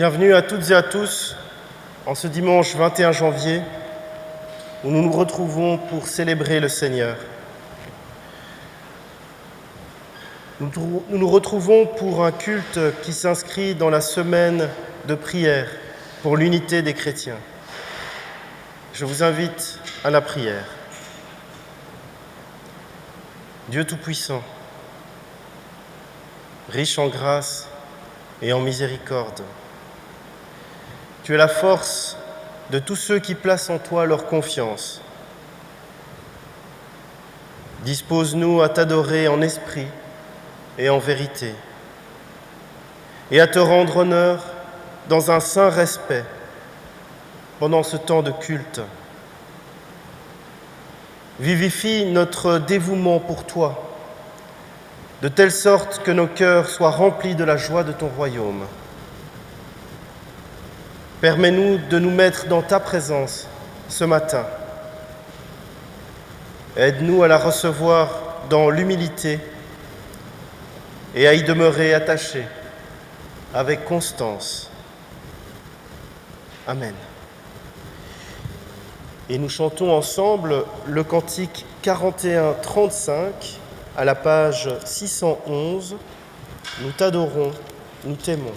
Bienvenue à toutes et à tous en ce dimanche 21 janvier où nous nous retrouvons pour célébrer le Seigneur. Nous nous retrouvons pour un culte qui s'inscrit dans la semaine de prière pour l'unité des chrétiens. Je vous invite à la prière. Dieu Tout-Puissant, riche en grâce et en miséricorde, tu es la force de tous ceux qui placent en toi leur confiance. Dispose-nous à t'adorer en esprit et en vérité, et à te rendre honneur dans un saint respect pendant ce temps de culte. Vivifie notre dévouement pour toi, de telle sorte que nos cœurs soient remplis de la joie de ton royaume. Permets-nous de nous mettre dans ta présence ce matin. Aide-nous à la recevoir dans l'humilité et à y demeurer attachés avec constance. Amen. Et nous chantons ensemble le cantique 41-35 à la page 611. Nous t'adorons, nous t'aimons.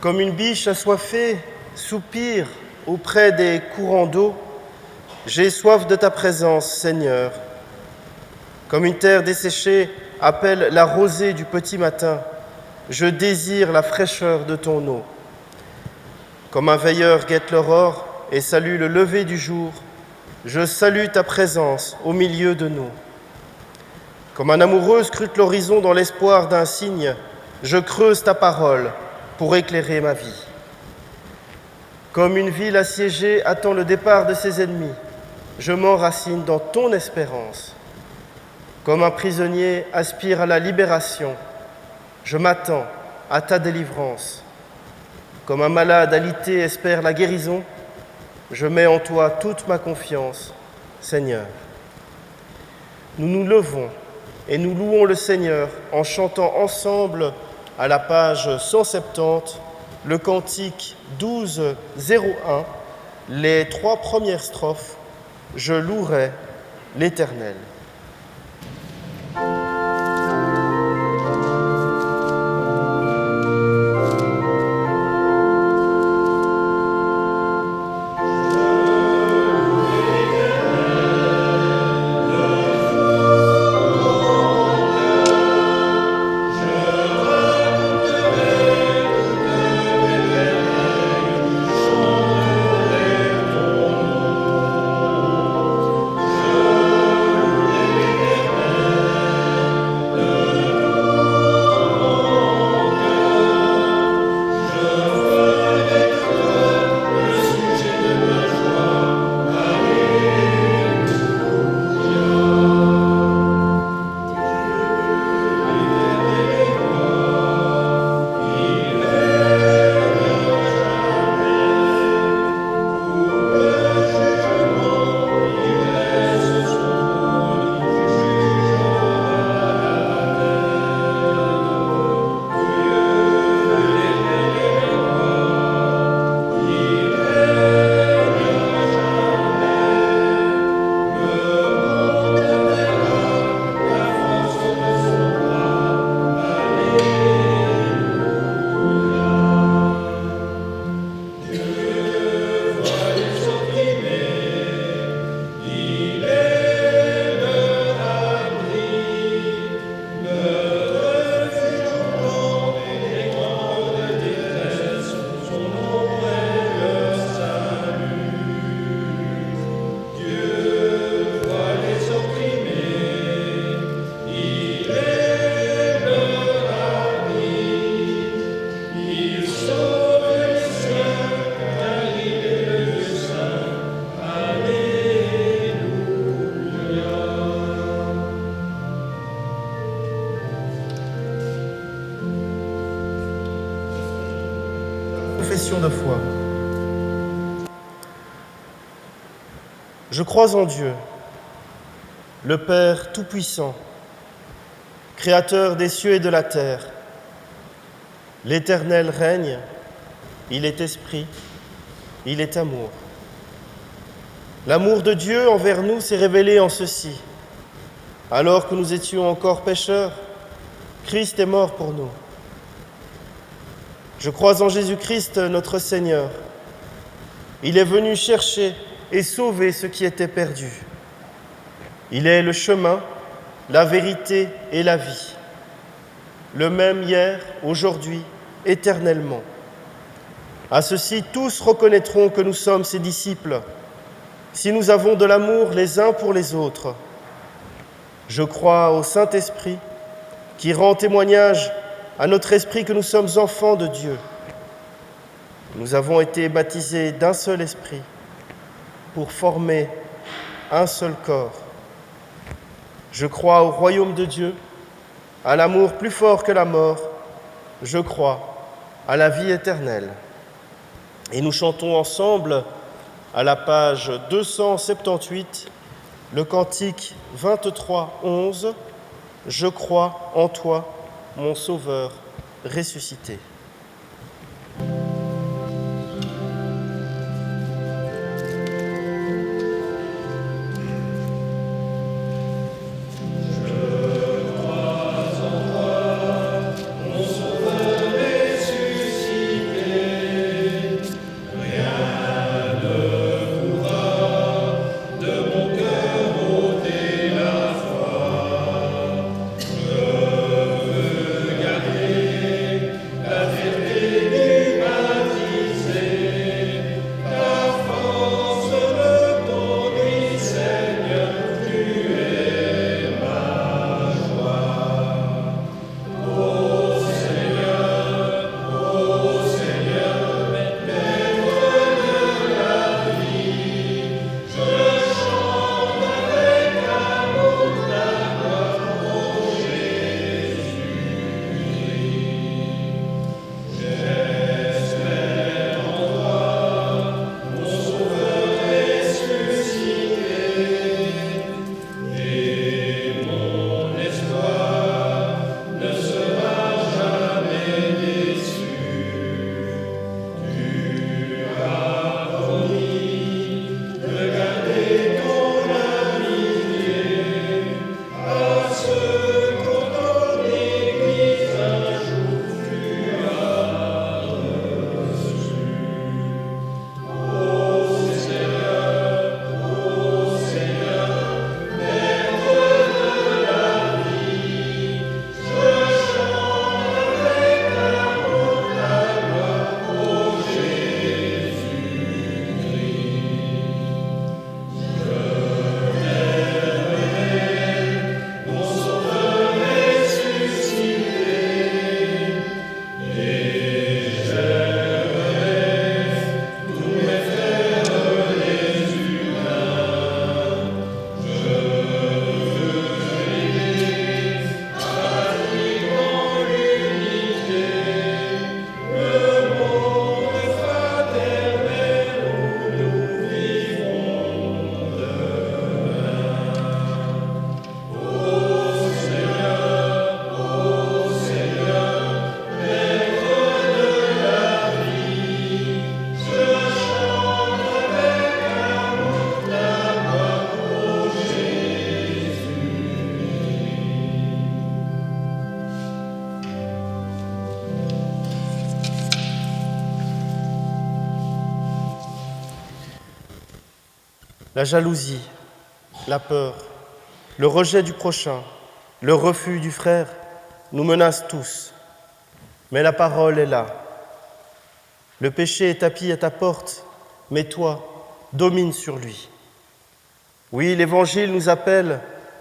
Comme une biche assoiffée soupire auprès des courants d'eau, j'ai soif de ta présence, Seigneur. Comme une terre desséchée appelle la rosée du petit matin, je désire la fraîcheur de ton eau. Comme un veilleur guette l'aurore et salue le lever du jour, je salue ta présence au milieu de nous. Comme un amoureux scrute l'horizon dans l'espoir d'un signe, je creuse ta parole pour éclairer ma vie. Comme une ville assiégée attend le départ de ses ennemis, je m'enracine dans ton espérance. Comme un prisonnier aspire à la libération, je m'attends à ta délivrance. Comme un malade alité espère la guérison, je mets en toi toute ma confiance, Seigneur. Nous nous levons et nous louons le Seigneur en chantant ensemble à la page 170, le cantique 12-01, les 3 premières strophes, « Je louerai l'Éternel ». toi. Je crois en Dieu, le Père Tout-Puissant, Créateur des cieux et de la terre. L'Éternel règne, il est esprit, il est amour. L'amour de Dieu envers nous s'est révélé en ceci. Alors que nous étions encore pécheurs, Christ est mort pour nous. Je crois en Jésus-Christ, notre Seigneur. Il est venu chercher et sauver ce qui était perdu. Il est le chemin, la vérité et la vie. Le même hier, aujourd'hui, éternellement. À ceci, tous reconnaîtront que nous sommes ses disciples, si nous avons de l'amour les uns pour les autres. Je crois au Saint-Esprit, qui rend témoignage à notre esprit que nous sommes enfants de Dieu. Nous avons été baptisés d'un seul esprit pour former un seul corps. Je crois au royaume de Dieu, à l'amour plus fort que la mort. Je crois à la vie éternelle. Et nous chantons ensemble, à la page 278, le cantique 23, 11, « Je crois en toi, mon Sauveur ressuscité ». La jalousie, la peur, le rejet du prochain, le refus du frère nous menacent tous. Mais la parole est là. Le péché est tapis à ta porte, mais toi, domine sur lui. Oui, l'Évangile nous appelle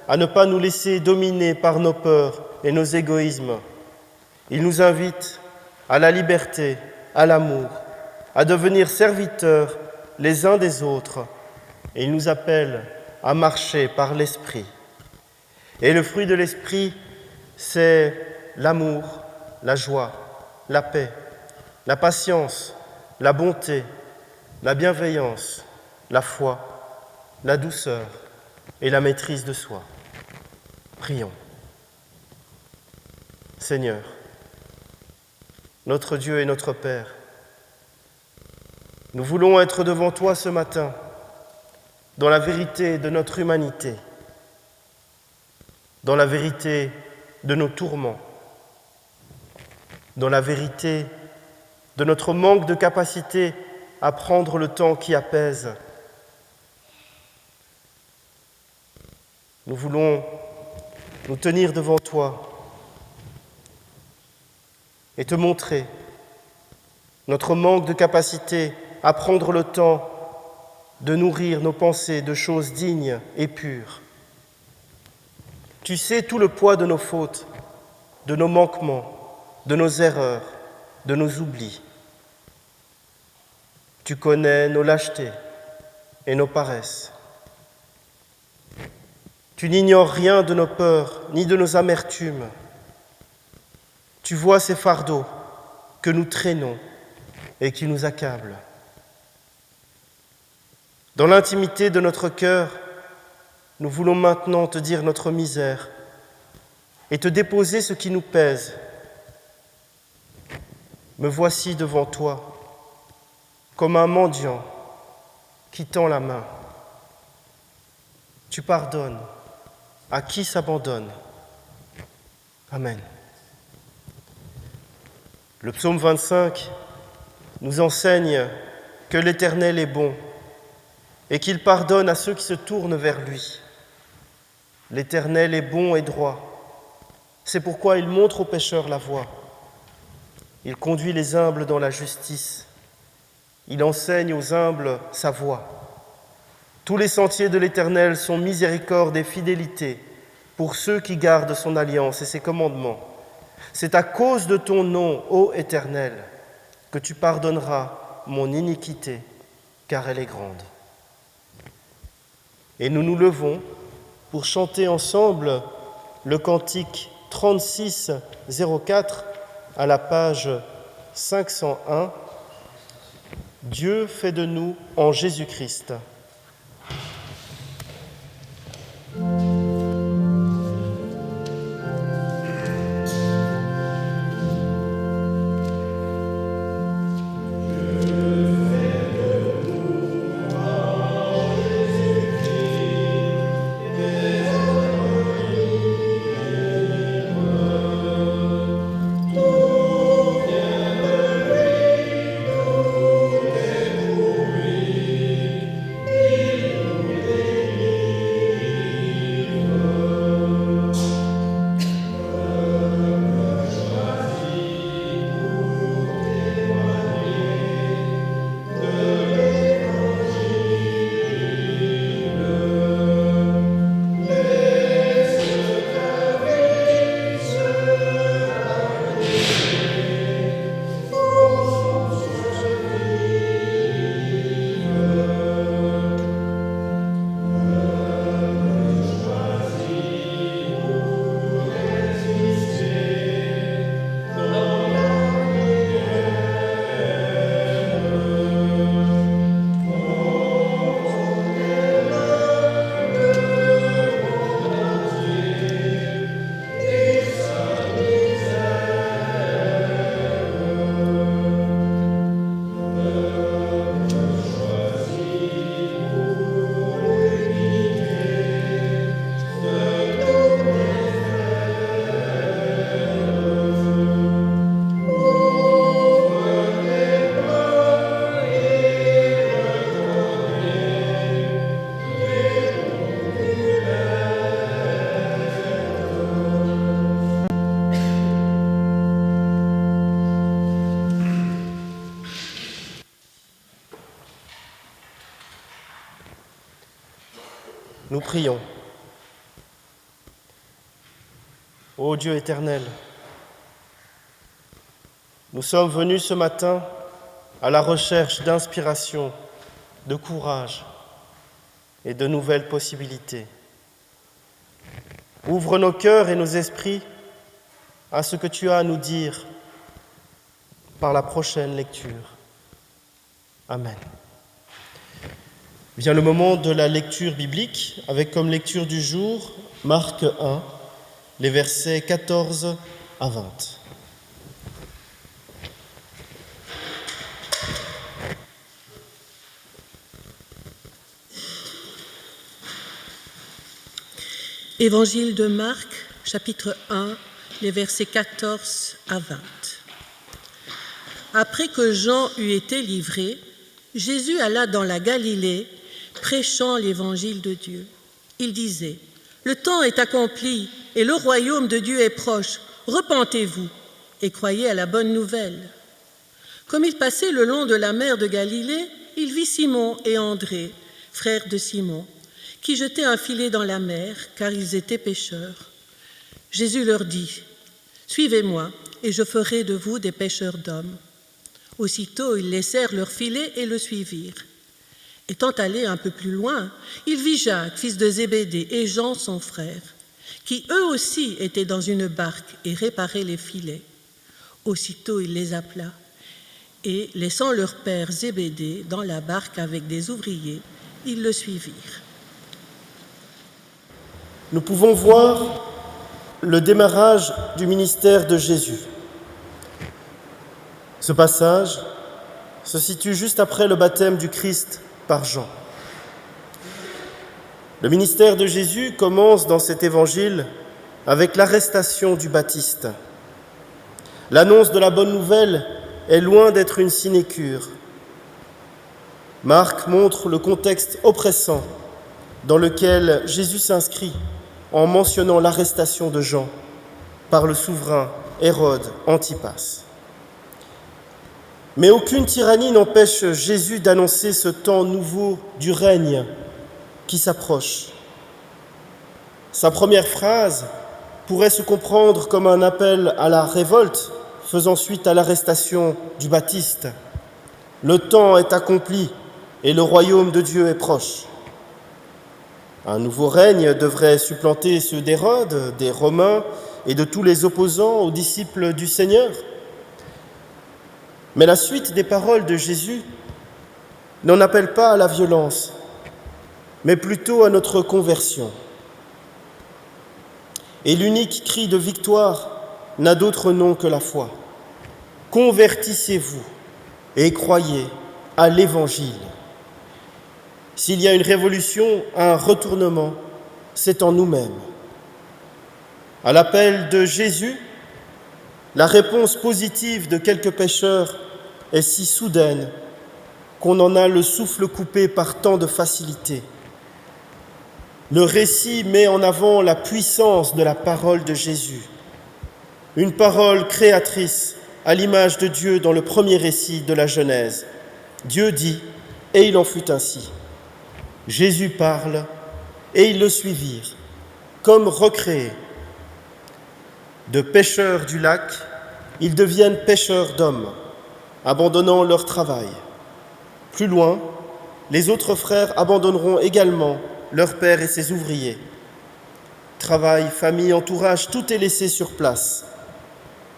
à ne pas nous laisser dominer par nos peurs et nos égoïsmes. Il nous invite à la liberté, à l'amour, à devenir serviteurs les uns des autres, et il nous appelle à marcher par l'Esprit. Et le fruit de l'Esprit, c'est l'amour, la joie, la paix, la patience, la bonté, la bienveillance, la foi, la douceur et la maîtrise de soi. Prions. Seigneur, notre Dieu et notre Père, nous voulons être devant toi ce matin, dans la vérité de notre humanité, dans la vérité de nos tourments, dans la vérité de notre manque de capacité à prendre le temps qui apaise. Nous voulons nous tenir devant toi et te montrer notre manque de capacité à prendre le temps de nourrir nos pensées de choses dignes et pures. Tu sais tout le poids de nos fautes, de nos manquements, de nos erreurs, de nos oublis. Tu connais nos lâchetés et nos paresses. Tu n'ignores rien de nos peurs ni de nos amertumes. Tu vois ces fardeaux que nous traînons et qui nous accablent. Dans l'intimité de notre cœur, nous voulons maintenant te dire notre misère et te déposer ce qui nous pèse. Me voici devant toi, comme un mendiant qui tend la main. Tu pardonnes à qui s'abandonne. Amen. Le psaume 25 nous enseigne que l'Éternel est bon et qu'il pardonne à ceux qui se tournent vers lui. L'Éternel est bon et droit. C'est pourquoi il montre aux pécheurs la voie. Il conduit les humbles dans la justice. Il enseigne aux humbles sa voie. Tous les sentiers de l'Éternel sont miséricorde et fidélité pour ceux qui gardent son alliance et ses commandements. C'est à cause de ton nom, ô Éternel, que tu pardonneras mon iniquité, car elle est grande. Et nous nous levons pour chanter ensemble le cantique 3604 à la page 501. Dieu fait de nous en Jésus-Christ. Nous prions. Ô Dieu éternel, nous sommes venus ce matin à la recherche d'inspiration, de courage et de nouvelles possibilités. Ouvre nos cœurs et nos esprits à ce que tu as à nous dire par la prochaine lecture. Amen. Vient le moment de la lecture biblique, avec comme lecture du jour Marc 1, les versets 14 à 20. Évangile de Marc, chapitre 1, les versets 14 à 20. Après que Jean eut été livré, Jésus alla dans la Galilée, prêchant l'évangile de Dieu. Il disait : « Le temps est accompli et le royaume de Dieu est proche. Repentez-vous et croyez à la bonne nouvelle. » Comme il passait le long de la mer de Galilée, il vit Simon et André, frères de Simon, qui jetaient un filet dans la mer, car ils étaient pêcheurs. Jésus leur dit : « Suivez-moi, et je ferai de vous des pêcheurs d'hommes. » Aussitôt, ils laissèrent leur filet et le suivirent. Étant allé un peu plus loin, il vit Jacques, fils de Zébédée, et Jean, son frère, qui eux aussi étaient dans une barque et réparaient les filets. Aussitôt, il les appela, et laissant leur père Zébédée dans la barque avec des ouvriers, ils le suivirent. Nous pouvons voir le démarrage du ministère de Jésus. Ce passage se situe juste après le baptême du Christ par Jean. Le ministère de Jésus commence dans cet évangile avec l'arrestation du Baptiste. L'annonce de la bonne nouvelle est loin d'être une sinécure. Marc montre le contexte oppressant dans lequel Jésus s'inscrit en mentionnant l'arrestation de Jean par le souverain Hérode Antipas. Mais aucune tyrannie n'empêche Jésus d'annoncer ce temps nouveau du règne qui s'approche. Sa première phrase pourrait se comprendre comme un appel à la révolte faisant suite à l'arrestation du Baptiste. Le temps est accompli et le royaume de Dieu est proche. Un nouveau règne devrait supplanter ceux d'Hérode, des Romains et de tous les opposants aux disciples du Seigneur. Mais la suite des paroles de Jésus n'en appelle pas à la violence, mais plutôt à notre conversion. Et l'unique cri de victoire n'a d'autre nom que la foi. Convertissez-vous et croyez à l'Évangile. S'il y a une révolution, un retournement, c'est en nous-mêmes. À l'appel de Jésus, la réponse positive de quelques pécheurs est si soudaine qu'on en a le souffle coupé par tant de facilité. Le récit met en avant la puissance de la parole de Jésus, une parole créatrice à l'image de Dieu dans le premier récit de la Genèse. Dieu dit, et il en fut ainsi. Jésus parle, et ils le suivirent, comme recréés. De pêcheurs du lac, ils deviennent pêcheurs d'hommes, abandonnant leur travail. Plus loin, les autres frères abandonneront également leur père et ses ouvriers. Travail, famille, entourage, tout est laissé sur place.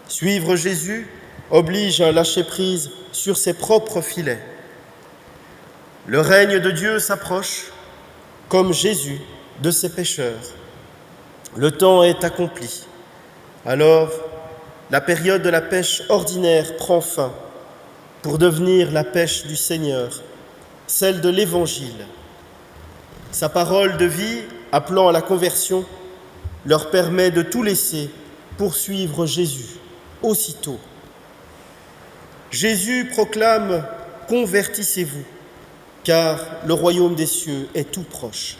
Suivre Jésus oblige à lâcher prise sur ses propres filets. Le règne de Dieu s'approche, comme Jésus, de ses pécheurs. Le temps est accompli. Alors, la période de la pêche ordinaire prend fin pour devenir la pêche du Seigneur, celle de l'Évangile. Sa parole de vie, appelant à la conversion, leur permet de tout laisser pour suivre Jésus aussitôt. Jésus proclame « Convertissez-vous » car le royaume des cieux est tout proche.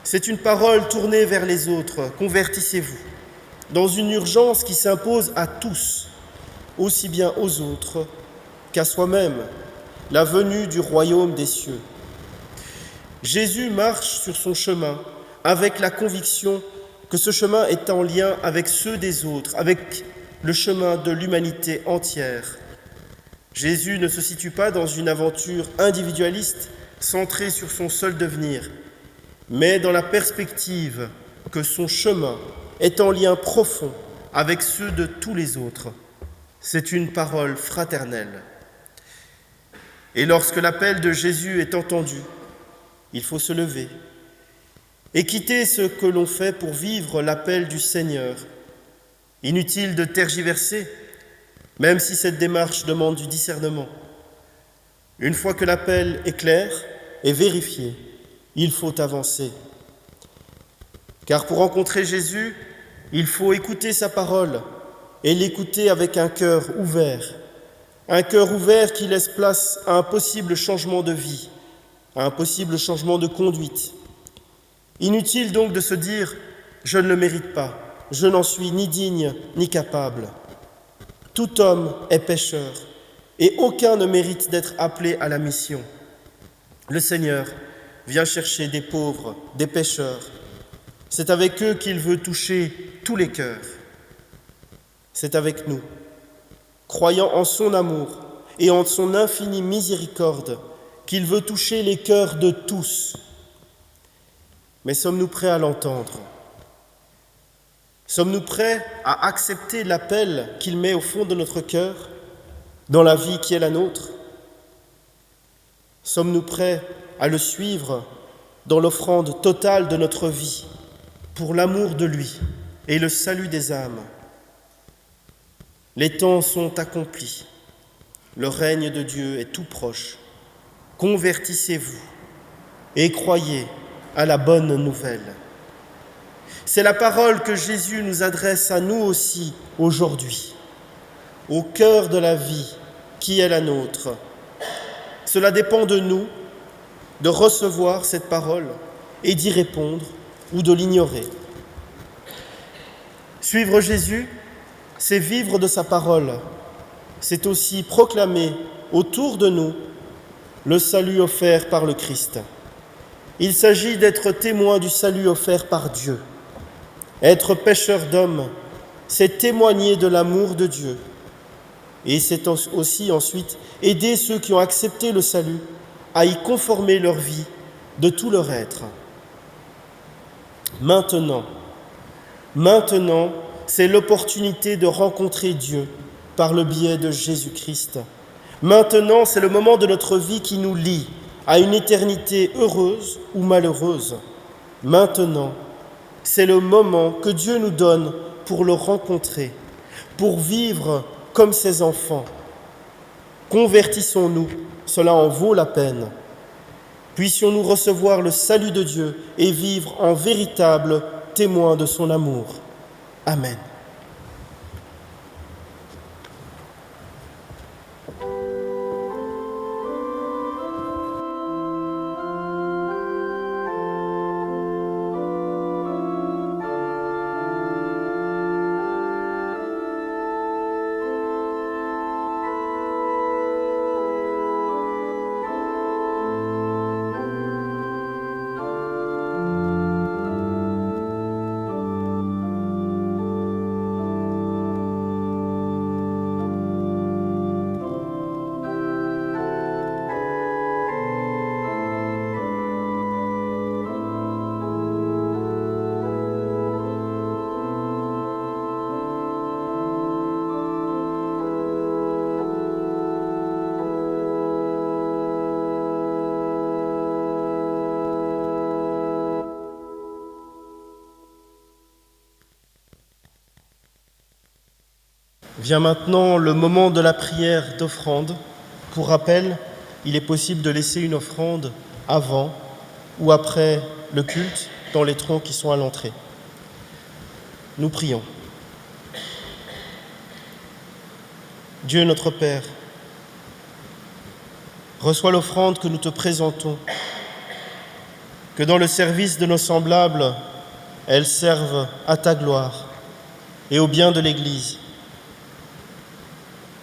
C'est une parole tournée vers les autres, convertissez-vous, dans une urgence qui s'impose à tous, aussi bien aux autres qu'à soi-même, la venue du royaume des cieux. Jésus marche sur son chemin avec la conviction que ce chemin est en lien avec ceux des autres, avec le chemin de l'humanité entière. Jésus ne se situe pas dans une aventure individualiste centrée sur son seul devenir, mais dans la perspective que son chemin est en lien profond avec ceux de tous les autres. C'est une parole fraternelle. Et lorsque l'appel de Jésus est entendu, il faut se lever et quitter ce que l'on fait pour vivre l'appel du Seigneur. Inutile de tergiverser, même si cette démarche demande du discernement. Une fois que l'appel est clair et vérifié, il faut avancer. Car pour rencontrer Jésus, il faut écouter sa parole et l'écouter avec un cœur ouvert qui laisse place à un possible changement de vie, à un possible changement de conduite. Inutile donc de se dire « je ne le mérite pas, je n'en suis ni digne ni capable ». Tout homme est pécheur et aucun ne mérite d'être appelé à la mission. Le Seigneur vient chercher des pauvres, des pécheurs. C'est avec eux qu'il veut toucher tous les cœurs. C'est avec nous, croyant en son amour et en son infinie miséricorde, qu'il veut toucher les cœurs de tous. Mais sommes-nous prêts à l'entendre ? Sommes-nous prêts à accepter l'appel qu'il met au fond de notre cœur, dans la vie qui est la nôtre ? Sommes-nous prêts à le suivre dans l'offrande totale de notre vie, pour l'amour de lui et le salut des âmes ? Les temps sont accomplis, le règne de Dieu est tout proche. Convertissez-vous et croyez à la bonne nouvelle. C'est la parole que Jésus nous adresse à nous aussi aujourd'hui, au cœur de la vie qui est la nôtre. Cela dépend de nous de recevoir cette parole et d'y répondre ou de l'ignorer. Suivre Jésus, c'est vivre de sa parole. C'est aussi proclamer autour de nous le salut offert par le Christ. Il s'agit d'être témoin du salut offert par Dieu. Être pécheur d'hommes, c'est témoigner de l'amour de Dieu. Et c'est aussi ensuite aider ceux qui ont accepté le salut à y conformer leur vie de tout leur être. Maintenant, c'est l'opportunité de rencontrer Dieu par le biais de Jésus-Christ. Maintenant, c'est le moment de notre vie qui nous lie à une éternité heureuse ou malheureuse. Maintenant, c'est le moment que Dieu nous donne pour le rencontrer, pour vivre comme ses enfants. Convertissons-nous, cela en vaut la peine. Puissions-nous recevoir le salut de Dieu et vivre en véritable témoin de son amour. Amen. Vient maintenant le moment de la prière d'offrande. Pour rappel, il est possible de laisser une offrande avant ou après le culte dans les troncs qui sont à l'entrée. Nous prions. Dieu notre Père, reçois l'offrande que nous te présentons, que dans le service de nos semblables, elle serve à ta gloire et au bien de l'Église.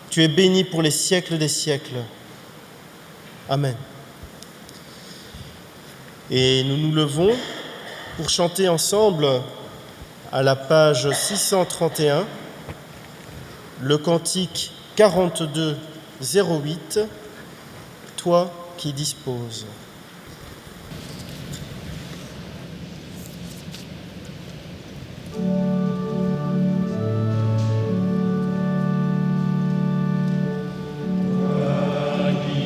Tu es béni pour les siècles des siècles. Amen. Et nous nous levons pour chanter ensemble à la page 631, le cantique 42-08, « Toi qui disposes ». Toi qui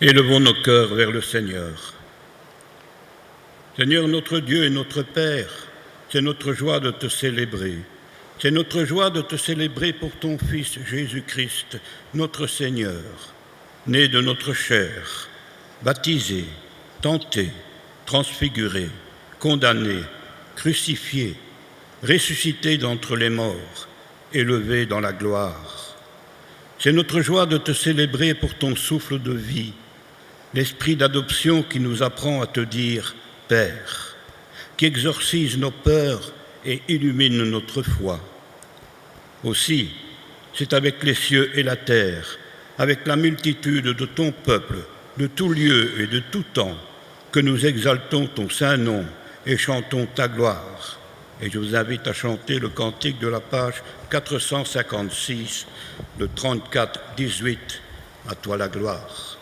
Élevons nos cœurs vers le Seigneur. Seigneur, notre Dieu et notre Père, c'est notre joie de te célébrer. C'est notre joie de te célébrer pour ton Fils Jésus-Christ, notre Seigneur, né de notre chair, baptisé, tenté, transfiguré, condamné, crucifié, ressuscité d'entre les morts, élevé dans la gloire. C'est notre joie de te célébrer pour ton souffle de vie, l'esprit d'adoption qui nous apprend à te dire « Père », qui exorcise nos peurs et illumine notre foi. Aussi, c'est avec les cieux et la terre, avec la multitude de ton peuple, de tout lieu et de tout temps, que nous exaltons ton saint nom et chantons ta gloire. Et je vous invite à chanter le cantique de la page 456, le 34-18, à toi la gloire.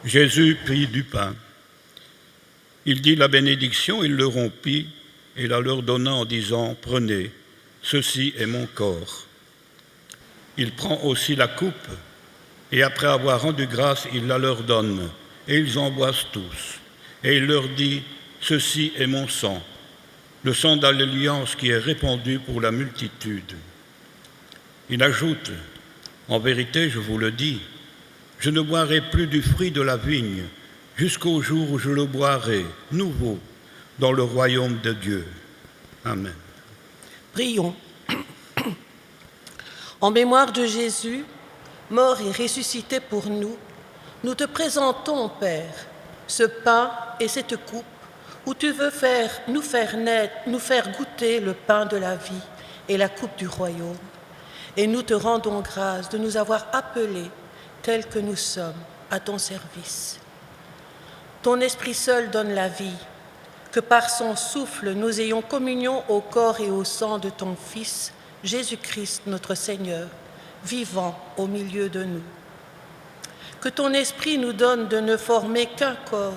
Jésus prit du pain. Il dit la bénédiction, il le rompit et la leur donna en disant « Prenez, ceci est mon corps ». Il prend aussi la coupe et après avoir rendu grâce, il la leur donne et ils en boivent tous. Et il leur dit « Ceci est mon sang, le sang de l'alliance qui est répandu pour la multitude ». Il ajoute « En vérité, je vous le dis, je ne boirai plus du fruit de la vigne jusqu'au jour où je le boirai nouveau dans le royaume de Dieu. » Amen. Prions. En mémoire de Jésus, mort et ressuscité pour nous, nous te présentons, Père, ce pain et cette coupe où tu veux nous faire goûter le pain de la vie et la coupe du royaume. Et nous te rendons grâce de nous avoir appelés tels que nous sommes à ton service. Ton esprit seul donne la vie. que par son souffle nous ayons communion au corps et au sang de ton Fils, Jésus-Christ notre Seigneur, vivant au milieu de nous. Que ton esprit nous donne de ne former qu'un corps,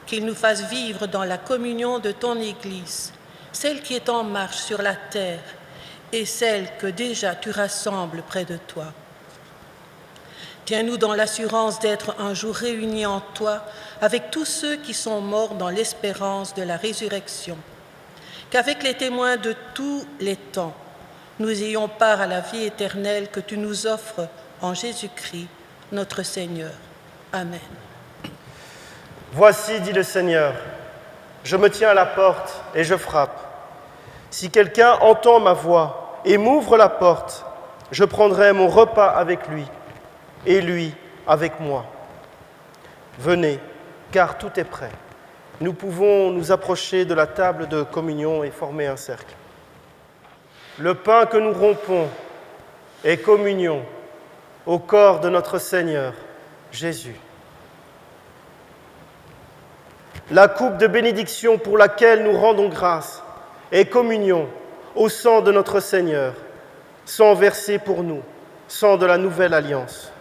qu'il nous fasse vivre dans la communion de ton Église, celle qui est en marche sur la terre et celle que déjà tu rassembles près de toi. Tiens-nous dans l'assurance d'être un jour réunis en toi avec tous ceux qui sont morts dans l'espérance de la résurrection, qu'avec les témoins de tous les temps, nous ayons part à la vie éternelle que tu nous offres en Jésus-Christ, notre Seigneur. Amen. Voici, dit le Seigneur, je me tiens à la porte et je frappe. Si quelqu'un entend ma voix et m'ouvre la porte, je prendrai mon repas avec lui et lui avec moi. Venez, car tout est prêt. Nous pouvons nous approcher de la table de communion et former un cercle. Le pain que nous rompons est communion au corps de notre Seigneur, Jésus. La coupe de bénédiction pour laquelle nous rendons grâce est communion au sang de notre Seigneur, sang versé pour nous, sang de la nouvelle alliance.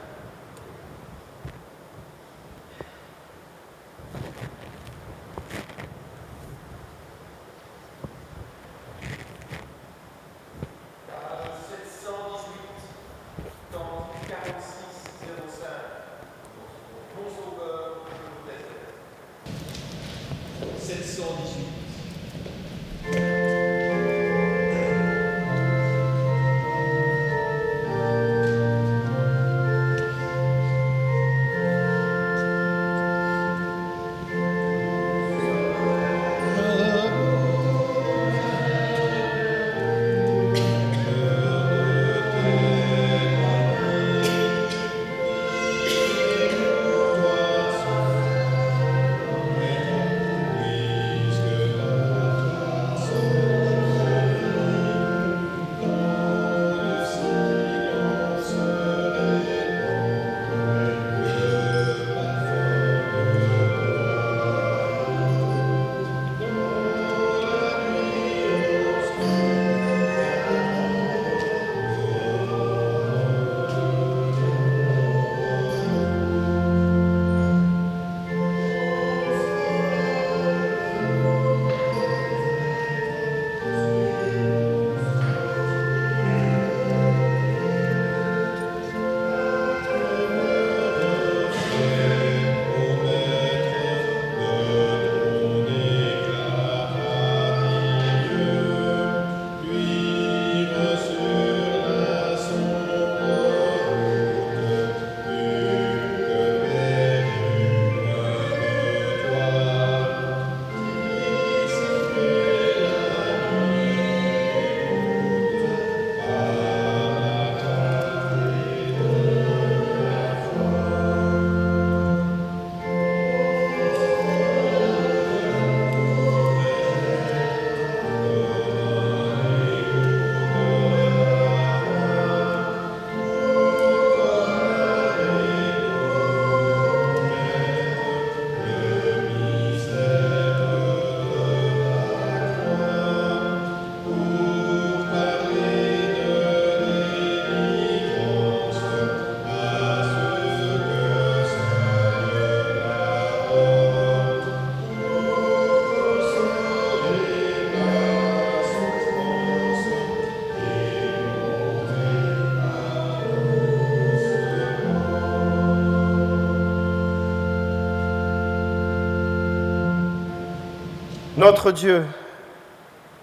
Notre Dieu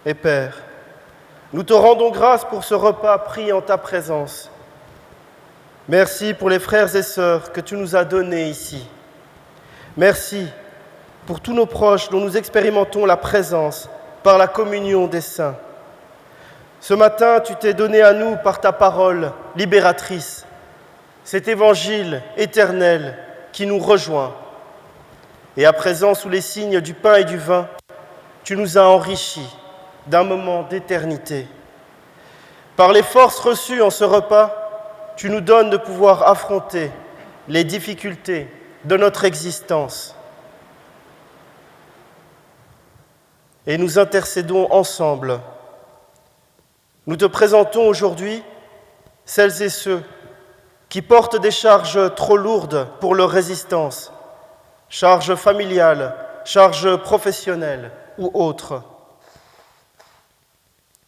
et Père, nous te rendons grâce pour ce repas pris en ta présence. Merci pour les frères et sœurs que tu nous as donnés ici. Merci pour tous nos proches dont nous expérimentons la présence par la communion des saints. Ce matin, tu t'es donné à nous par ta parole libératrice, cet évangile éternel qui nous rejoint. Et à présent, sous les signes du pain et du vin, tu nous as enrichis d'un moment d'éternité. Par les forces reçues en ce repas, tu nous donnes de pouvoir affronter les difficultés de notre existence. et nous intercédons ensemble. Nous te présentons aujourd'hui celles et ceux qui portent des charges trop lourdes pour leur résistance, charges familiales, charges professionnelles ou autres.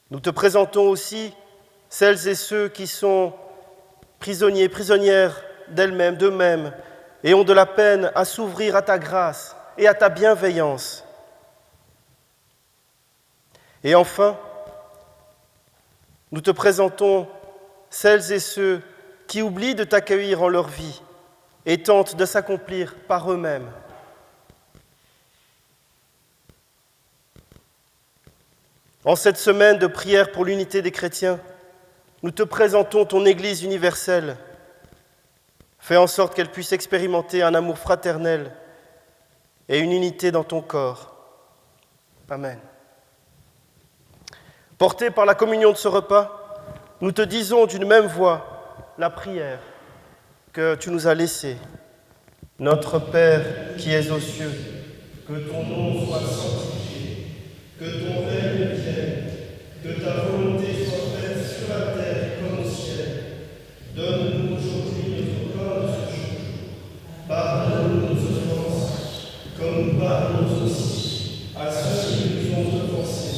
Nous te présentons aussi celles et ceux qui sont prisonniers, prisonnières d'eux-mêmes, et ont de la peine à s'ouvrir à ta grâce et à ta bienveillance. Et enfin, nous te présentons celles et ceux qui oublient de t'accueillir en leur vie et tentent de s'accomplir par eux-mêmes. En cette semaine de prière pour l'unité des chrétiens, nous te présentons ton Église universelle. Fais en sorte qu'elle puisse expérimenter un amour fraternel et une unité dans ton corps. Amen. Portés par la communion de ce repas, nous te disons d'une même voix la prière que tu nous as laissée. Notre Père qui es aux cieux, que ton nom soit sanctifié, que ton règne vienne, que ta volonté soit faite sur la terre comme au ciel. Donne-nous aujourd'hui notre pain de ce jour. Pardonne-nous nos offenses, comme nous pardonnons aussi à ceux qui nous ont offensés.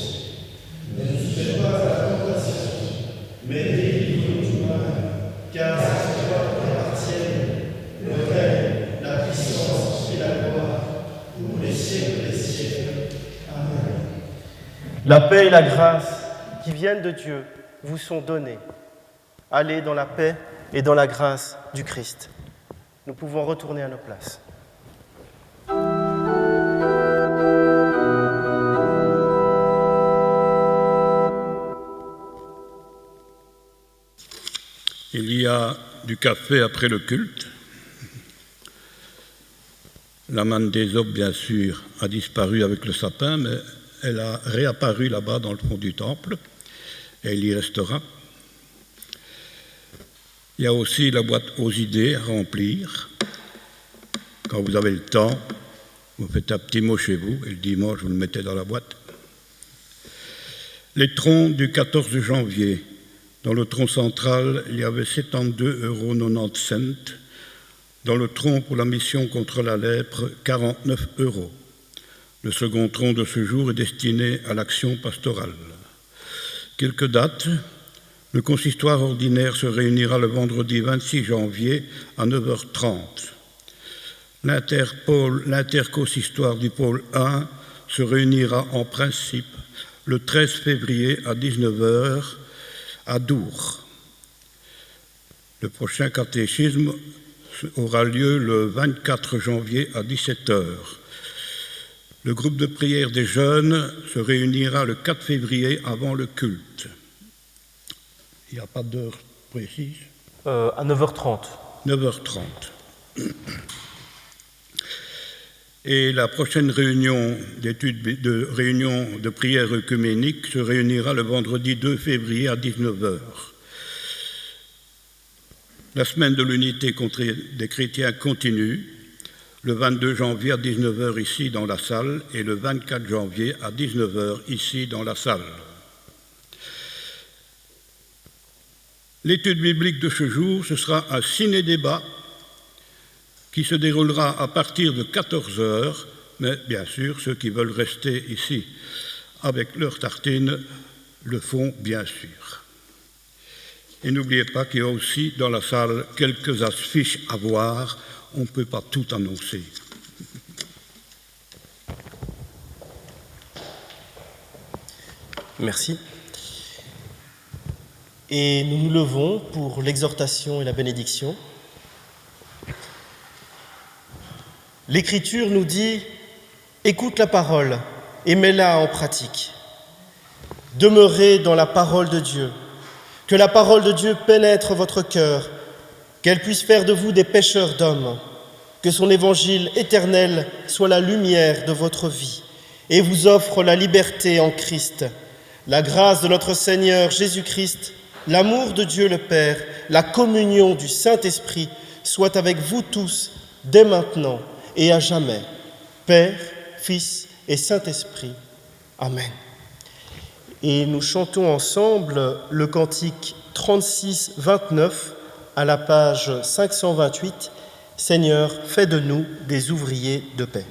Ne nous soumets pas à la tentation, mais délivre-nous du mal, car c'est toi qui appartiennent le règne, la puissance et la gloire pour les siècles des siècles. Amen. La paix et la grâce qui viennent de Dieu vous sont données. Allez dans la paix et dans la grâce du Christ. Nous pouvons retourner à nos places. Il y a du café après le culte. La manne d'Ésope, bien sûr, a disparu avec le sapin, mais elle a réapparu là-bas dans le fond du temple, et elle y restera. Il y a aussi la boîte aux idées à remplir. Quand vous avez le temps, vous faites un petit mot chez vous, et le dimanche, vous le mettez dans la boîte. Les troncs du 14 janvier. Dans le tronc central, il y avait 72,90 €. Dans le tronc pour la mission contre la lèpre, 49 €. Le second tronc de ce jour est destiné à l'action pastorale. Quelques dates. Le consistoire ordinaire se réunira le vendredi 26 janvier à 9h30. L'interconsistoire du pôle 1 se réunira en principe le 13 février à 19h à Dour. Le prochain catéchisme aura lieu le 24 janvier à 17h. Le groupe de prière des jeunes se réunira le 4 février avant le culte. Il n'y a pas d'heure précise. À 9h30. 9h30. Et la prochaine réunion de prière œcuménique se réunira le vendredi 2 février à 19h. La semaine de l'unité des chrétiens continue, le 22 janvier à 19h ici dans la salle et le 24 janvier à 19h ici dans la salle. L'étude biblique de ce jour, ce sera un ciné-débat qui se déroulera à partir de 14h, mais bien sûr, ceux qui veulent rester ici avec leur tartine le font bien sûr. Et n'oubliez pas qu'il y a aussi dans la salle quelques affiches à voir, on ne peut pas tout annoncer. Merci. Et nous nous levons pour l'exhortation et la bénédiction. L'Écriture nous dit « Écoute la parole et mets-la en pratique. Demeurez dans la parole de Dieu. Que la parole de Dieu pénètre votre cœur, qu'elle puisse faire de vous des pêcheurs d'hommes. Que son évangile éternel soit la lumière de votre vie et vous offre la liberté en Christ. La grâce de notre Seigneur Jésus-Christ, l'amour de Dieu le Père, la communion du Saint-Esprit soit avec vous tous dès maintenant et à jamais. Père, Fils et Saint-Esprit. Amen. Et nous chantons ensemble le cantique 36-29 à la page 528, « Seigneur, fais de nous des ouvriers de paix ».